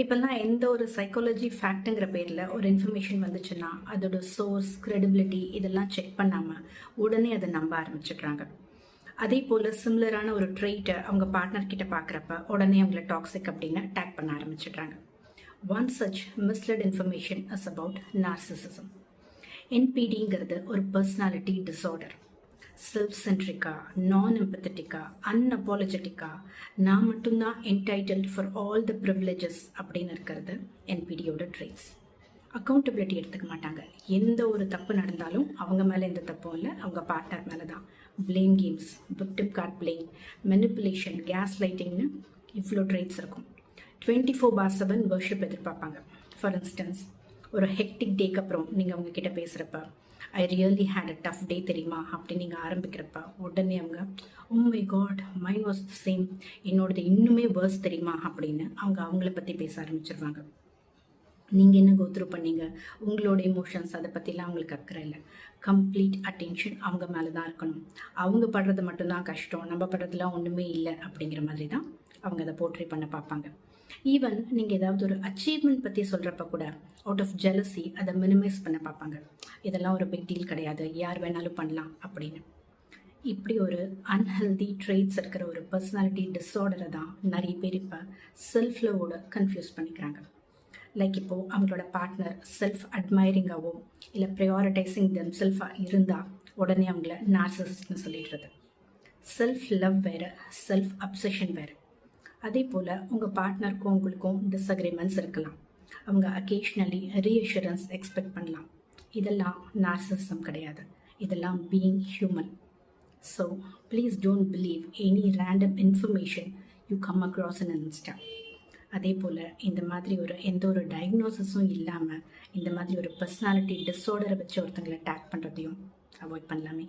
இப்போல்லாம் எந்த ஒரு சைக்காலஜி ஃபேக்ட்டுங்கிற பேரில் ஒரு இன்ஃபர்மேஷன் வந்துச்சுன்னா அதோட சோர்ஸ் கிரெடிபிலிட்டி இதெல்லாம் செக் பண்ணாமல் உடனே அதை நம்ப ஆரம்பிச்சிடுறாங்க. அதே போல் சிமிலரான ஒரு ட்ரெயிட்டை அவங்க பார்ட்னர் கிட்ட பார்க்குறப்ப உடனே அவங்கள டாக்ஸிக் அப்படின்னு டேக் பண்ண ஆரம்பிச்சிடுறாங்க. One such misled information is about narcissism. என்பிடிங்கிறது ஒரு பர்சனாலிட்டி டிஸார்டர். செல்ஃப் சென்ட்ரிக்கா, நான் எம்பத்தட்டிக்கா, அன்அப்பாலஜெட்டிக்கா, நான் மட்டும்தான் entitled for all the privileges அப்படின்னு இருக்கிறது என்பிடியோட ட்ரேட்ஸ். அக்கௌண்டபிலிட்டி எடுத்துக்க மாட்டாங்க. எந்த ஒரு தப்பு நடந்தாலும் அவங்க மேலே எந்த தப்பும் இல்லை, அவங்க பார்ட்னர் மேலே தான். Blame games, victim card playing, manipulation, கேஸ் லைட்டிங்னு இவ்வளோ ட்ரேட்ஸ் இருக்கும். 24/7 வர்ஷிப் எதிர்பார்ப்பாங்க. ஃபார் இன்ஸ்டன்ஸ், ஒரு ஹெக்டிக் டேக்கு அப்புறம் நீங்கள் அவங்க கிட்ட பேசுகிறப்ப I really hate a tough day தெரியுமா அப்படின்னு நீங்கள் ஆரம்பிக்கிறப்ப உடனே அவங்க oh my God mind was the same, என்னோடது இன்னுமே வேர்ஸ் தெரியுமா அப்படின்னு அவங்கள பற்றி பேச ஆரம்பிச்சிருவாங்க. நீங்கள் என்ன கோத்ரூ பண்ணீங்க, உங்களோட எமோஷன்ஸ் அதை பற்றிலாம் அவங்களுக்கு அக்கறை இல்லை. கம்ப்ளீட் அட்டென்ஷன் அவங்க மேலே தான் இருக்கணும். அவங்க படுறது மட்டும்தான் கஷ்டம், நம்ம படுறதுலாம் ஒன்றுமே இல்லை அப்படிங்கிற மாதிரி தான் அவங்க அதை போர்ட்ரே பண்ண பார்ப்பாங்க. ஈவன் நீங்கள் ஏதாவது ஒரு அச்சீவ்மெண்ட் பற்றி சொல்கிறப்ப கூட அவுட் ஆஃப் ஜெலசி அதை மினிமைஸ் பண்ண பார்ப்பாங்க. இதெல்லாம் ஒரு பிக் டீல் கிடையாது, யார் வேணாலும் பண்ணலாம் அப்படின்னு. இப்படி ஒரு அன்ஹெல்தி ட்ரெய்ட்ஸ் இருக்கிற ஒரு பர்சனாலிட்டி டிஸார்டரை தான் நிறைய பேர் இப்போ செல்ஃப் லவ்வோட கன்ஃபியூஸ் பண்ணிக்கிறாங்க. லைக் இப்போது அவங்களோட பார்ட்னர் செல்ஃப் அட்மைரிங்காவோ இல்லை ப்ரையாரிட்டைசிங் தெம் செல்ஃபாக இருந்தால் உடனே அவங்கள நார்சிசிஸ்ட்னு சொல்லிடுறது. செல்ஃப் லவ் வேறு, செல்ஃப் அப்சஷன் வேறு. அதே போல் உங்கள் பார்ட்னருக்கும் உங்களுக்கும் டிஸ்அக்ரிமெண்ட்ஸ் இருக்கலாம். அவங்க அக்கேஷ்னலி ரீஅஷூரன்ஸ் எக்ஸ்பெக்ட் பண்ணலாம். இதெல்லாம் நார்சிசிசம் கிடையாது, இதெல்லாம் being human. So please don't believe any random information you come across in Insta. அதே போல் இந்த மாதிரி எந்த ஒரு டயக்னோசிஸும் இல்லாமல் இந்த மாதிரி ஒரு பர்சனாலிட்டி டிஸார்டரை வச்சு ஒருத்தங்களை டேக் பண்ணுறதையும் அவாய்ட் பண்ணலாமே.